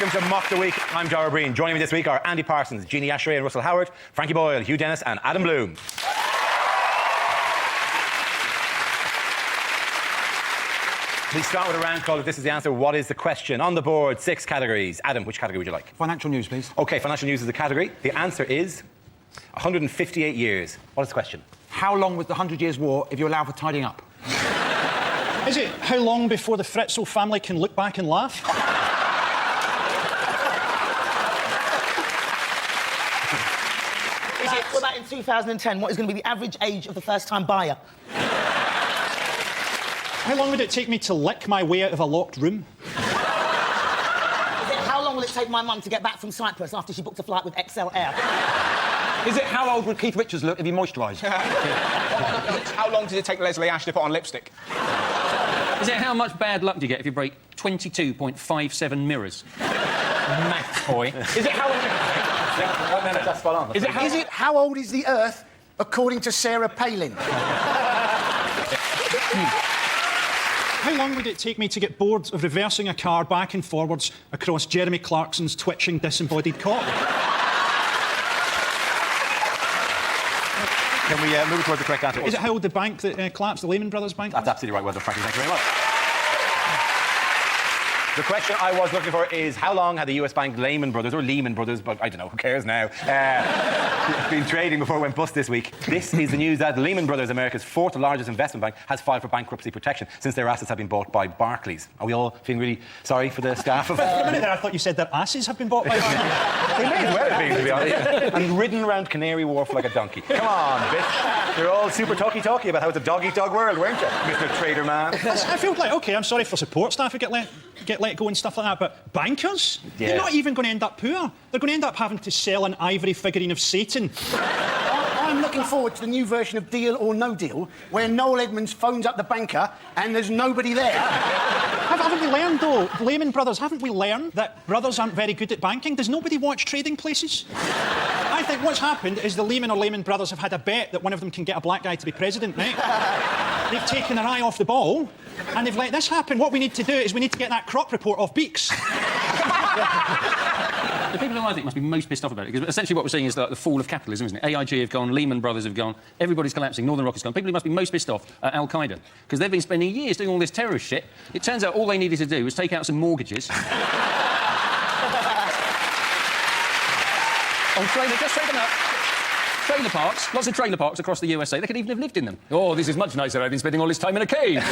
welcome to Mock the Week. I'm Dara Breen. Joining me this week are Andy Parsons, Jeannie Ashray and Russell Howard, Frankie Boyle, Hugh Dennis and Adam Bloom. We start with a round call. If this is the answer, what is the question? On the board, 6 categories. Adam, which category would you like? Financial news, please. OK, financial news is the category. The answer is 158 years. What is the question? How long was the 100 Years' War if you allow for tidying up? Is it how long before the Fritzl family can look back and laugh? What about in 2010? What is going to be the average age of the first-time buyer? How long would it take me to lick my way out of a locked room? How long will it take my mum to get back from Cyprus after she booked a flight with XL Air? Is it how old would Keith Richards look if he moisturised? How long did it take Leslie Ash to put on lipstick? Is it how much bad luck do you get if you break 22.57 mirrors? Math boy. Is it how... That's spot on. Is it how old is the Earth according to Sarah Palin? How long would it take me to get bored of reversing a car back and forwards across Jeremy Clarkson's twitching, disembodied cock? Can we move towards the correct answer? Is it how old the bank that collapsed, the Lehman Brothers bank? That's absolutely right, well done, Frankie. Thank you very much. The question I was looking for is how long had the US bank Lehman Brothers, or Lehman Brothers, but I don't know, who cares now, been trading before it went bust this week? This is the news that Lehman Brothers, America's 4th largest investment bank, has filed for bankruptcy protection since their assets have been bought by Barclays. Are we all feeling really sorry for the staff of... For a minute there, I thought you said their asses have been bought by Barclays. They may as well have been, to be honest. And ridden around Canary Wharf like a donkey. Come on, bitch. You're all super talky about how it's a dog-eat-dog world, weren't you, Mr. Trader Man? I feel like, OK, I'm sorry for support staff who get let go and stuff like that, but bankers? Yeah. They're not even going to end up poor. They're going to end up having to sell an ivory figurine of Satan. I'm looking forward to the new version of Deal or No Deal, where Noel Edmonds phones up the banker and there's nobody there. Haven't we learned, though, Lehman Brothers, haven't we learned that brothers aren't very good at banking? Does nobody watch Trading Places? I think what's happened is the Lehman Brothers have had a bet that one of them can get a black guy to be president, right? They've taken their eye off the ball, and they've let this happen. What we need to do is we need to get that crop report off Beaks. The people who I think must be most pissed off about it, because essentially what we're seeing is like the fall of capitalism, isn't it? AIG have gone, Lehman Brothers have gone, everybody's collapsing, Northern Rock has gone. People who must be most pissed off are Al-Qaeda, because they've been spending years doing all this terrorist shit. It turns out all they needed to do was take out some mortgages. Just trade them up. Trailer parks, lots of trailer parks across the USA. They could even have lived in them. Oh, this is much nicer. I've been spending all this time in a cave.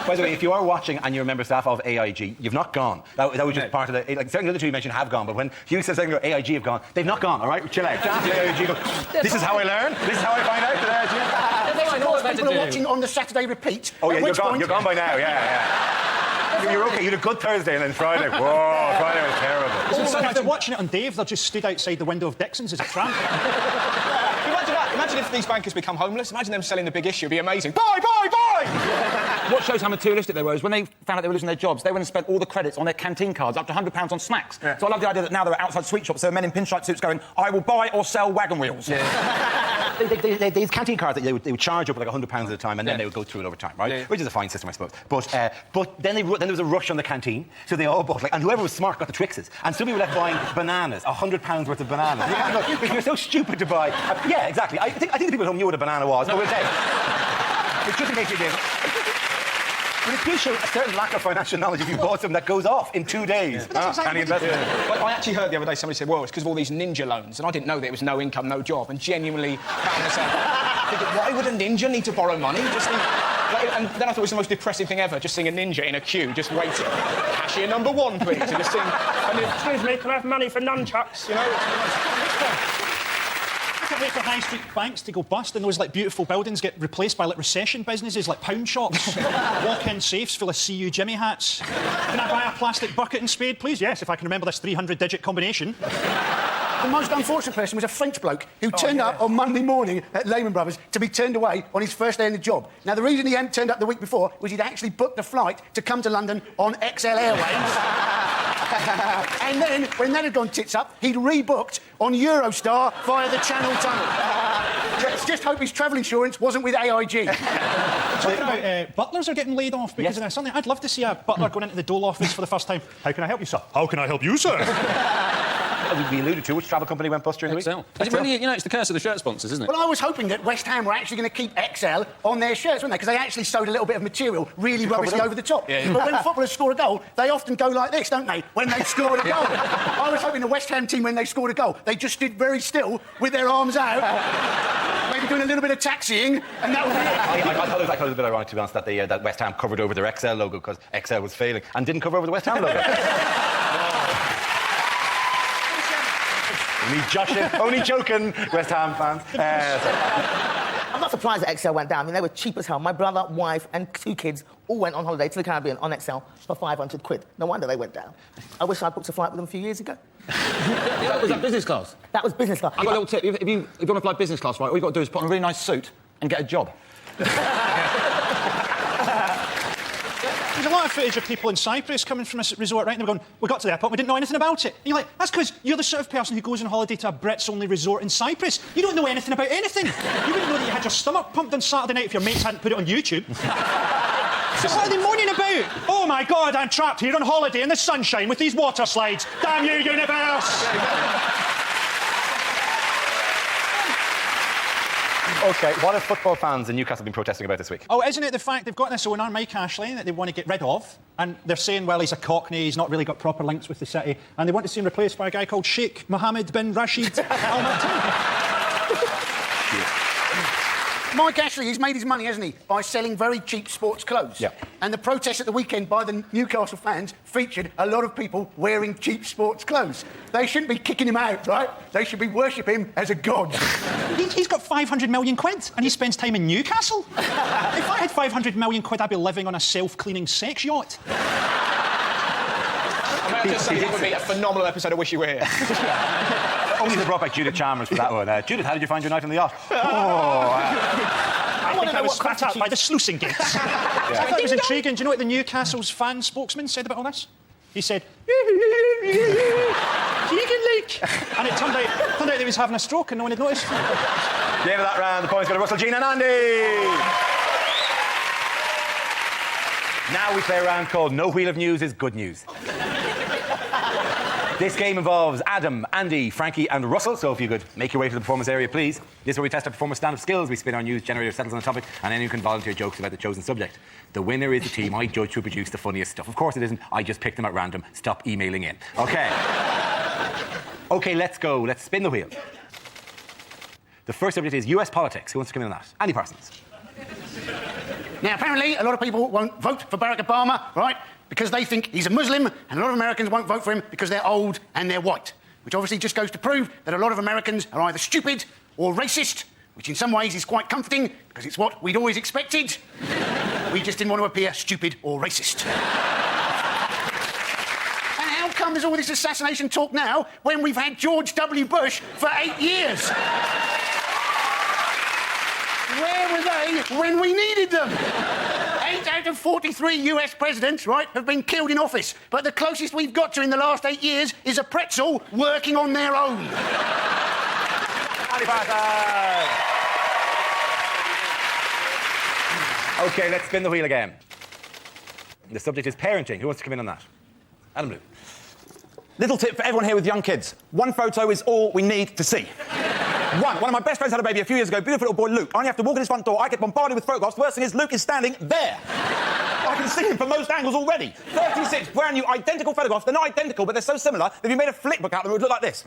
By the way, if you are watching and you're a member staff of AIG, you've not gone. That was just part of the... Like, certainly the other two you mentioned have gone, but when Hugh says something about AIG have gone, they've not gone, all right? Chill out. AIG go, this is how I learn. This is how I find out that AIG... Of course, people are watching on the Saturday repeat. Oh, yeah, you're gone by now, yeah. You're OK, you had a good Thursday and then Friday. Whoa, Friday was terrible. So if they're watching it on Dave, they're just stood outside the window of Dixon's as a tramp. Imagine that. Imagine if these bankers become homeless. Imagine them selling the big issue. It'd be amazing. Buy! What shows how materialistic they were is when they found out they were losing their jobs, they went and spent all the credits on their canteen cards, up to £100 on snacks. Yeah. So I love the idea that now there are outside sweet shops, there are men in pinstripe suits going, I will buy or sell wagon wheels. Yeah. These canteen cards, they would charge up like £100 at a time, and then they would go through it over time, right? Yeah. Which is a fine system, I suppose. But then there was a rush on the canteen, so they all bought, like, and whoever was smart got the Twixes. And some people left buying bananas, £100 worth of bananas. If you're so stupid to buy... yeah, exactly. I think the people at home knew what a banana was, but we'll say... It's just in case you didn't. But it does show a certain lack of financial knowledge if you bought something that goes off in 2 days. But I actually heard the other day somebody said, well, it's because of all these ninja loans, and I didn't know that it was no income, no job, and genuinely found myself thinking, why would a ninja need to borrow money? And then I thought it was the most depressing thing ever, just seeing a ninja in a queue, just waiting. Cashier number 1, please. And just seeing, excuse me, can I have money for nunchucks? You know? I can't wait for high street banks to go bust and those like beautiful buildings get replaced by like recession businesses like pound shops. Walk-in safes full of CU Jimmy hats. Can I buy a plastic bucket and spade, please? Yes, if I can remember this 300-digit combination. The most unfortunate person was a French bloke who turned up on Monday morning at Lehman Brothers to be turned away on his first day in the job. Now, the reason he hadn't turned up the week before was he'd actually booked a flight to come to London on XL Airways. And then, when that had gone tits up, he'd rebooked on Eurostar via the Channel Tunnel. Let's just hope his travel insurance wasn't with AIG. Talking about butlers are getting laid off because of this. Something I'd love to see a butler going into the Dole office for the first time. How can I help you, sir? How can I help you, sir? We alluded to which travel company went bust during the week? XL. Is it really, it's the curse of the shirt sponsors, isn't it? Well, I was hoping that West Ham were actually going to keep XL on their shirts, weren't they? Because they actually sewed a little bit of material really rubbishly over the top. Yeah. But when footballers score a goal, they often go like this, don't they? When they scored a goal. I was hoping the West Ham team, when they scored a goal, they just stood very still with their arms out, maybe doing a little bit of taxiing, and that was it. I thought it was a bit ironic, to be honest, that, that West Ham covered over their XL logo because XL was failing and didn't cover over the West Ham logo. Only joking, West Ham fans. I'm not surprised that XL went down. I mean, they were cheap as hell. My brother, wife, and 2 kids all went on holiday to the Caribbean on XL for 500 quid. No wonder they went down. I wish I'd booked a flight with them a few years ago. Was that business class? That was business class. I've got a little tip. If you want to fly business class, right, all you've got to do is put on a really nice suit and get a job. There's a lot of footage of people in Cyprus coming from a resort, right? And they're going, we got to the airport, we didn't know anything about it. And you're like, that's because you're the sort of person who goes on holiday to a Brits-only resort in Cyprus. You don't know anything about anything. You wouldn't know that you had your stomach pumped on Saturday night if your mates hadn't put it on YouTube. So what are they moaning about? Oh, my God, I'm trapped here on holiday in the sunshine with these water slides. Damn you, universe! OK, what have football fans in Newcastle been protesting about this week? Oh, isn't it the fact they've got this owner, Mike Ashley, that they want to get rid of? And they're saying, well, he's a Cockney, he's not really got proper links with the city. And they want to see him replaced by a guy called Sheikh Mohammed bin Rashid Al Maktoum. Mike Ashley, he's made his money, hasn't he, by selling very cheap sports clothes. Yeah. And the protest at the weekend by the Newcastle fans featured a lot of people wearing cheap sports clothes. They shouldn't be kicking him out, right? They should be worshipping him as a god. He's got 500 million quid and he spends time in Newcastle. If I had 500 million quid, I'd be living on a self-cleaning sex yacht. I mean, I just say it would be a phenomenal episode of Wish You Were Here. Only they brought back Judith Chalmers for that one. Judith, how did you find your night on the yacht? I think I was spat at by the sluicing gates. I thought it was intriguing. Do you know what the Newcastle's fan spokesman said about all this? He said, Keegan leak. And it turned out he was having a stroke and no one had noticed. The end of that round, the points go to Russell, Jean and Andy. Now we play a round called No Wheel of News is Good News. This game involves Adam, Andy, Frankie and Russell, so if you could make your way to the performance area, please. This is where we test our performance stand-up skills. We spin our news generator settles on a topic, and anyone can volunteer jokes about the chosen subject. The winner is the team I judge who produce the funniest stuff. Of course it isn't. I just picked them at random. Stop emailing in. OK. OK, let's go. Let's spin the wheel. The first subject is US politics. Who wants to come in on that? Andy Parsons. Now, apparently, a lot of people won't vote for Barack Obama, right, because they think he's a Muslim, and a lot of Americans won't vote for him because they're old and they're white, which obviously just goes to prove that a lot of Americans are either stupid or racist, which in some ways is quite comforting because it's what we'd always expected. We just didn't want to appear stupid or racist. And how come there's all this assassination talk now when we've had George W. Bush for 8 years? Where were they when we needed them? 8 out of 43 US presidents, right, have been killed in office. But the closest we've got to in the last 8 years is a pretzel working on their own. Andy Parsons. OK, let's spin the wheel again. The subject is parenting. Who wants to come in on that? Adam Blue. Little tip for everyone here with young kids. One photo is all we need to see. One of my best friends had a baby a few years ago, beautiful little boy, Luke. I only have to walk in his front door, I get bombarded with photographs. The worst thing is Luke is standing there. I can see him from most angles already. 36 brand new identical photographs. They're not identical, but they're so similar that if you made a flick book out of them, it would look like this.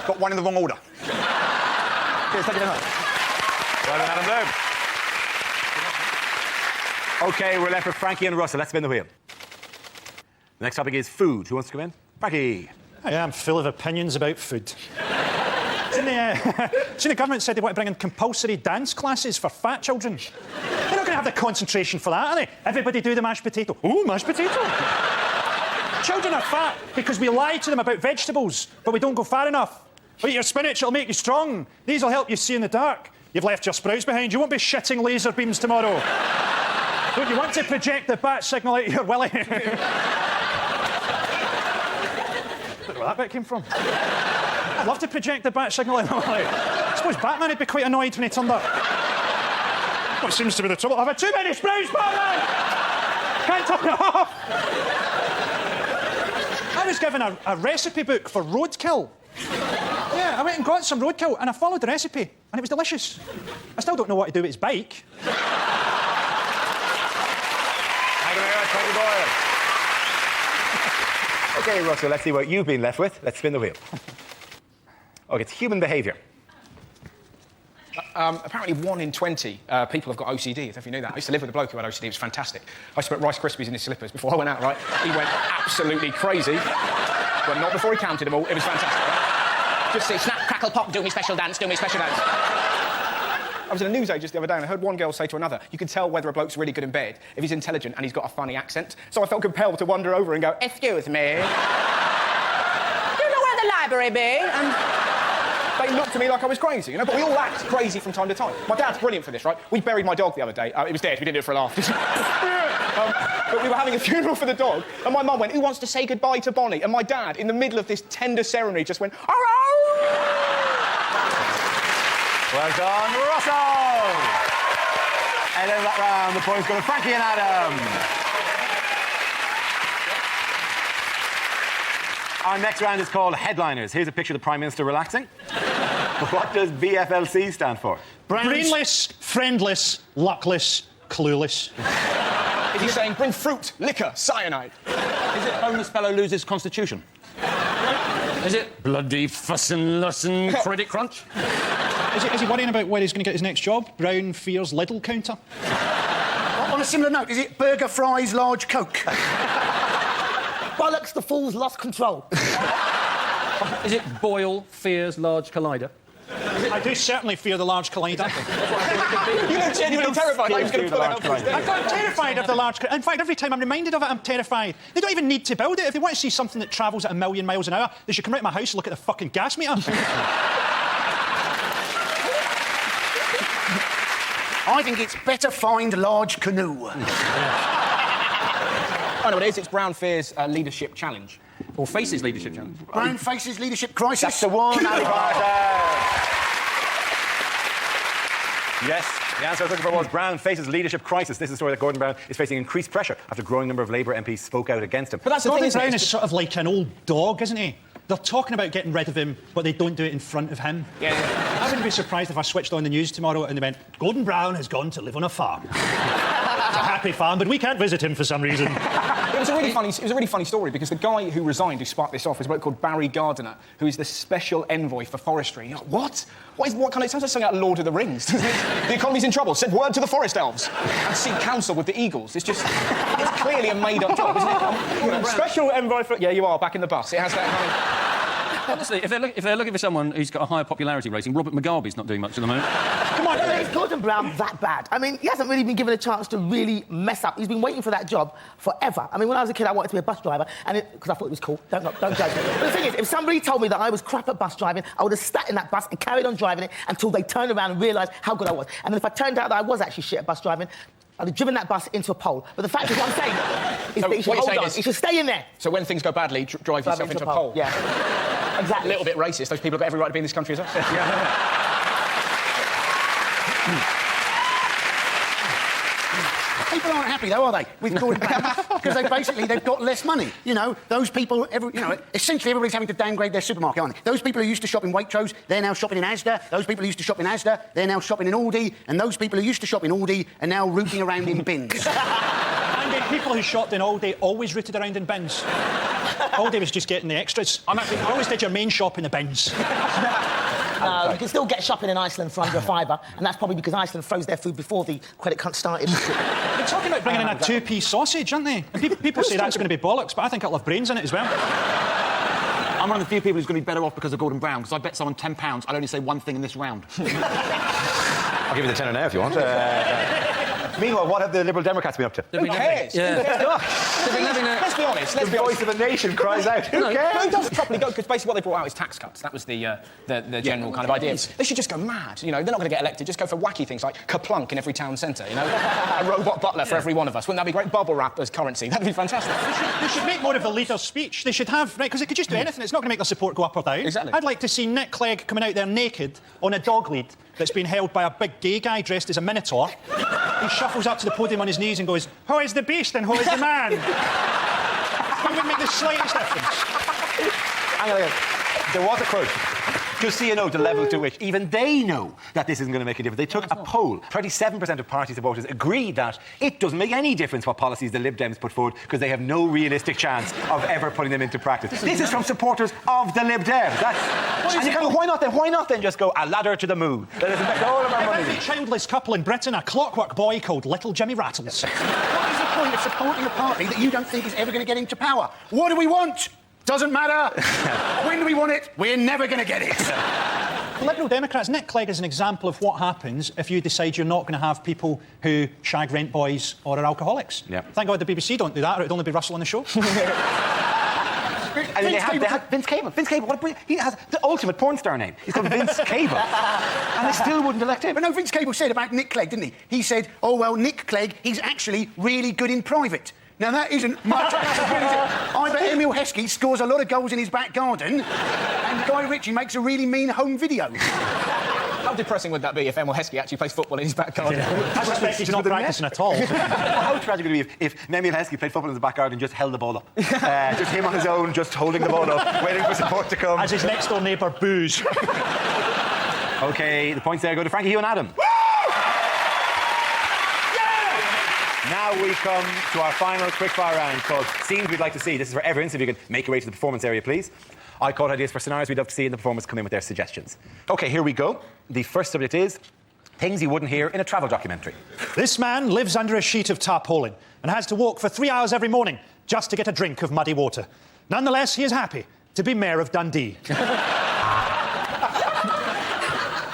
Got one in the wrong order. Cheers, thank you very much. Well done, Adam Blue. OK, we're left with Frankie and Russell. Let's spin the wheel. The next topic is food. Who wants to come in? Frankie. I am full of opinions about food. Seen the government said they want to bring in compulsory dance classes for fat children. They're not going to have the concentration for that, are they? Everybody do the mashed potato. Ooh, mashed potato. Children are fat because we lie to them about vegetables, but we don't go far enough. Eat your spinach, it'll make you strong. These will help you see in the dark. You've left your sprouts behind. You won't be shitting laser beams tomorrow. Don't you want to project the bat signal out your willy? where that bit came from. I'd love to project the bat signal in. I suppose Batman would be quite annoyed when he turned up. What seems to be the trouble? I've had too many sprays, Batman! Can't turn it off! I was given a recipe book for roadkill. Yeah, I went and got some roadkill and I followed the recipe and it was delicious. I still don't know what to do with his bike. Thank you very much, Tony Boyle. OK, Russell, let's see what you've been left with. Let's spin the wheel. OK, it's human behaviour. Apparently 1 in 20 people have got OCD, if you knew that. I used to live with a bloke who had OCD, it was fantastic. I used to put Rice Krispies in his slippers before I went out, right? He went absolutely crazy, but not before he counted them all. It was fantastic, right? Just see, snap, crackle, pop, do me special dance, do me special dance. I was in a newsagent just the other day and I heard one girl say to another, you can tell whether a bloke's really good in bed if he's intelligent and he's got a funny accent. So I felt compelled to wander over and go, excuse me. Do you know where the library be? And they looked at me like I was crazy, you know, but we all act crazy from time to time. My dad's brilliant for this, right? We buried my dog the other day. It was dead, we didn't do it for a laugh. But we were having a funeral for the dog, and my mum went, who wants to say goodbye to Bonnie? And my dad, in the middle of this tender ceremony, just went, hello! Well done, Russell! And then that round, the points go to Frankie and Adam. Our next round is called Headliners. Here's a picture of the Prime Minister relaxing. What does BFLC stand for? Brainless, friendless, luckless, clueless. Is he saying, bring fruit, liquor, cyanide? Is it homeless fellow loses constitution? Is it bloody fussin' lussin' credit crunch? Is he worrying about where he's going to get his next job? Brown Fears Lidl counter? On a similar note, is it burger, fries, large Coke? Bollocks, the fool's lost control. Is it Boyle Fears Large Collider? I do certainly fear the Large Collider. You look genuinely terrified. I was going to pull it up. I'm terrified of the Large Collider. In fact, every time I'm reminded of it, I'm terrified. They don't even need to build it. If they want to see something that travels at 1,000,000 miles an hour, they should come right to my house and look at the fucking gas meter. I think it's better find large canoe. I know what it is. It's Brown Fear's leadership challenge. Or Faces Leadership Challenge? Brown faces leadership crisis. That's the one, Andy Barter. Yes, the answer I was looking for was Brown faces leadership crisis. This is the story that Gordon Brown is facing increased pressure after a growing number of Labour MPs spoke out against him. But that's the Gordon thing, Brown is sort of like an old dog, isn't he? They're talking about getting rid of him, but they don't do it in front of him. Yeah. I wouldn't be surprised if I switched on the news tomorrow and they went, Gordon Brown has gone to live on a farm. It's a happy farm, but we can't visit him for some reason. It was a really funny story because the guy who resigned, who sparked this off, is a bloke called Barry Gardiner, who is the special envoy for forestry. You're like, what? What kind of... It sounds like something out of Lord of the Rings. The economy's in trouble. Send word to the forest elves and seek counsel with the eagles. It's just... It's clearly a made-up job, isn't it? Special envoy for... Yeah, you are, back in the bus. It has that kind of... Honestly, if they're looking for someone who's got a higher popularity rating, Robert Mugabe's not doing much at the moment. Come on, is Gordon Brown that bad? I mean, he hasn't really been given a chance to really mess up. He's been waiting for that job forever. I mean, when I was a kid, I wanted to be a bus driver, and because I thought it was cool. Don't judge me. But the thing is, if somebody told me that I was crap at bus driving, I would have sat in that bus and carried on driving it until they turned around and realised how good I was. And then if I turned out that I was actually shit at bus driving, I'd have driven that bus into a pole. But the fact is, what I'm saying is that he should hold on. He should stay in there. So when things go badly, drive yourself into a pole. Yeah. Exactly. A little bit racist. Those people have got every right to be in this country as well. People aren't happy, though, are they, with Gordon Brown? Because they've got less money. You know, those people, essentially everybody's having to downgrade their supermarket, aren't they? Those people who used to shop in Waitrose, they're now shopping in Asda. Those people who used to shop in Asda, they're now shopping in Aldi. And those people who used to shop in Aldi are now rooting around in bins. And the people who shopped in Aldi always rooted around in bins. Aldi was just getting the extras. I always did your main shop in the bins. You can still get shopping in Iceland for under £5, and that's probably because Iceland froze their food before the credit crunch started. They're talking about bringing in a two-piece sausage, aren't they? And people say that's going to be bollocks, but I think it'll have brains in it as well. I'm one of the few people who's going to be better off because of Gordon Brown, because I bet someone £10 I'll only say one thing in this round. I'll give you the tenner now if you want. Meanwhile, what have the Liberal Democrats been up to? Who cares? Yeah. Let's be honest. Let's be honest. Voice of a nation cries out. Who cares? No, it doesn't properly go, because basically what they brought out is tax cuts. That was the general kind of idea. They should just go mad, you know. They're not going to get elected. Just go for wacky things like Kaplunk in every town centre, you know. A robot butler for every one of us. Wouldn't that be great? Bubble wrap as currency. That'd be fantastic. They should make more of a leader's speech. They should have... Right, because they could just do anything. It's not going to make their support go up or down. Exactly. I'd like to see Nick Clegg coming out there naked on a dog lead that's been held by a big gay guy dressed as a minotaur. He shuffles up to the podium on his knees and goes, "Who is the beast and who is the man?" It wouldn't make the slightest difference. Hang on. There was a quote. Just so you know the level to which even they know that this isn't going to make a difference. They took a poll. 37% of party supporters agreed that it doesn't make any difference what policies the Lib Dems put forward because they have no realistic chance of ever putting them into practice. This is from supporters of the Lib Dems. And you go, why not then? Why not then just go a ladder to the moon? Let us invest all of our money. Every childless couple in Britain, a clockwork boy called Little Jimmy Rattles. What is the point of supporting a party that you don't think is ever going to get into power? What do we want? Doesn't matter. When do we want it? We're never going to get it. Liberal Democrats, Nick Clegg is an example of what happens if you decide you're not going to have people who shag rent boys or are alcoholics. Yeah. Thank God the BBC don't do that, or it'd only be Russell on the show. And they had Vince Cable. Vince Cable, he has the ultimate porn star name. He's called Vince Cable. And they still wouldn't elect him. But no, Vince Cable said about Nick Clegg, didn't he? He said, oh, well, Nick Clegg, he's actually really good in private. Now, that isn't much. I bet Emil Heskey scores a lot of goals in his back garden and Guy Ritchie makes a really mean home video. How depressing would that be if Emil Heskey actually plays football in his back garden? I suspect he's not practising at all. How tragic would it be if Emil Heskey played football in his back garden and just held the ball up? Just him on his own, just holding the ball up, waiting for support to come. As his next-door neighbour boos. OK, the points there go to Frankie, Hugh and Adam. Now we come to our final quickfire round called Scenes We'd Like to See. This is for everyone, so if you can make your way to the performance area, please. I caught ideas for scenarios we'd love to see, and the performers come in with their suggestions. OK, here we go. The first subject is things you wouldn't hear in a travel documentary. This man lives under a sheet of tarpaulin and has to walk for 3 hours every morning just to get a drink of muddy water. Nonetheless, he is happy to be Mayor of Dundee.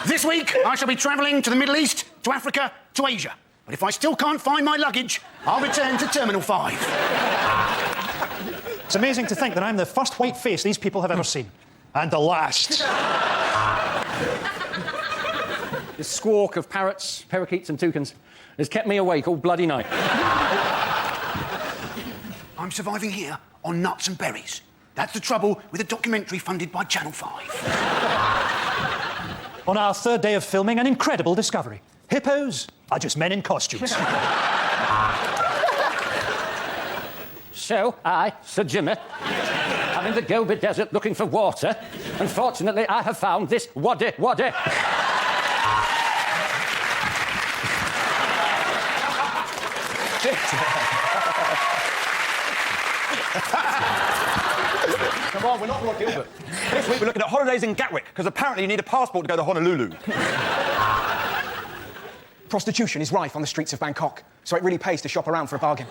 This week, I shall be travelling to the Middle East, to Africa, to Asia. But if I still can't find my luggage, I'll return to Terminal 5. It's amazing to think that I'm the first white face these people have ever seen. And the last. This squawk of parrots, parakeets and toucans has kept me awake all bloody night. I'm surviving here on nuts and berries. That's the trouble with a documentary funded by Channel 5. On our third day of filming, an incredible discovery. Hippos are just men in costumes. So I, Sir Jimmy, I'm in the Gobi Desert looking for water. Unfortunately, I have found this waddy. Come on, we're not Rod Gilbert. This week we're looking at holidays in Gatwick, because apparently you need a passport to go to Honolulu. Prostitution is rife on the streets of Bangkok, so it really pays to shop around for a bargain.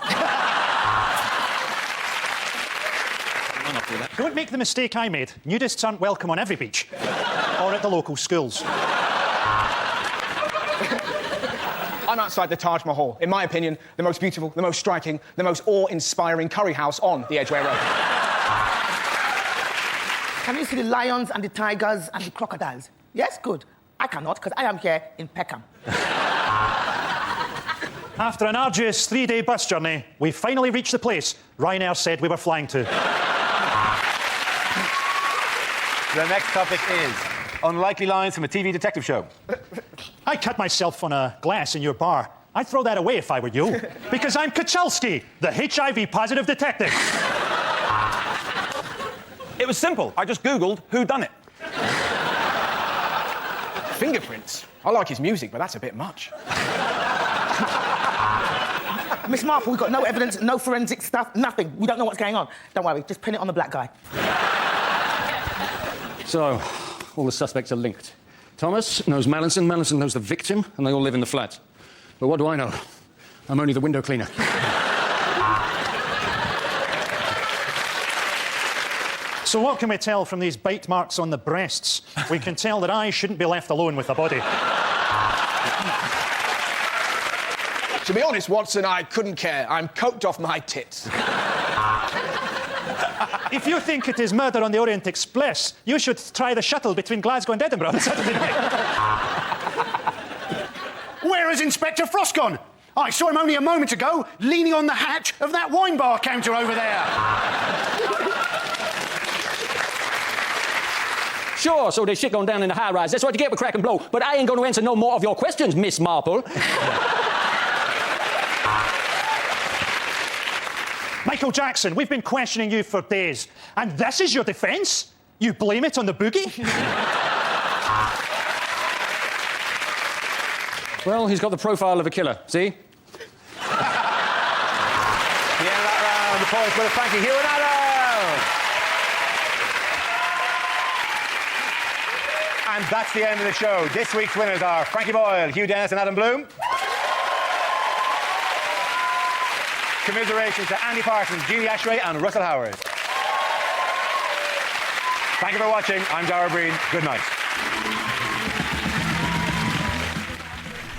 Don't make the mistake I made. Nudists aren't welcome on every beach. Or at the local schools. I'm outside the Taj Mahal. In my opinion, the most beautiful, the most striking, the most awe-inspiring curry house on the Edgware Road. Can you see the lions and the tigers and the crocodiles? Yes, good. I cannot, because I am here in Peckham. After an arduous 3-day bus journey, we finally reached the place Ryanair said we were flying to. The next topic is unlikely lines from a TV detective show. I cut myself on a glass in your bar. I'd throw that away if I were you. Because I'm Kachalski, the HIV-positive detective. It was simple. I just Googled who done it. Fingerprints? I like his music, but that's a bit much. Miss Marple, we've got no evidence, no forensic stuff, nothing. We don't know what's going on. Don't worry, just pin it on the black guy. So, all the suspects are linked. Thomas knows Mallinson, Mallinson knows the victim, and they all live in the flat. But what do I know? I'm only the window cleaner. So what can we tell from these bite marks on the breasts? We can tell that I shouldn't be left alone with a body. To be honest, Watson, I couldn't care. I'm coked off my tits. If you think it is Murder on the Orient Express, you should try the shuttle between Glasgow and Edinburgh on Saturday night. Where has Inspector Frost gone? I saw him only a moment ago, leaning on the hatch of that wine bar counter over there. Sure, so there's shit going down in the high rise. That's what you get with crack and blow. But I ain't going to answer no more of your questions, Miss Marple. Michael Jackson, we've been questioning you for days. And this is your defence? You blame it on the boogie? Well, he's got the profile of a killer, see? The end of that round, the points for Frankie Hugh and Adam. And that's the end of the show. This week's winners are Frankie Boyle, Hugh Dennis and Adam Bloom. Commiserations to Andy Parsons, Jeannie Ashray and Russell Howard. Thank you for watching. I'm Dara Breen. Good night.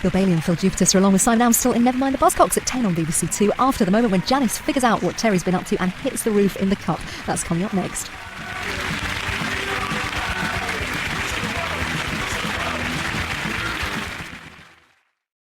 Bill Bailey and Phil Jupitus are along with Simon Amstel in Nevermind the Buzzcocks at 10 on BBC Two after the moment when Janice figures out what Terry's been up to and hits the roof in the cup. That's coming up next.